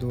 2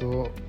2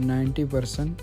90%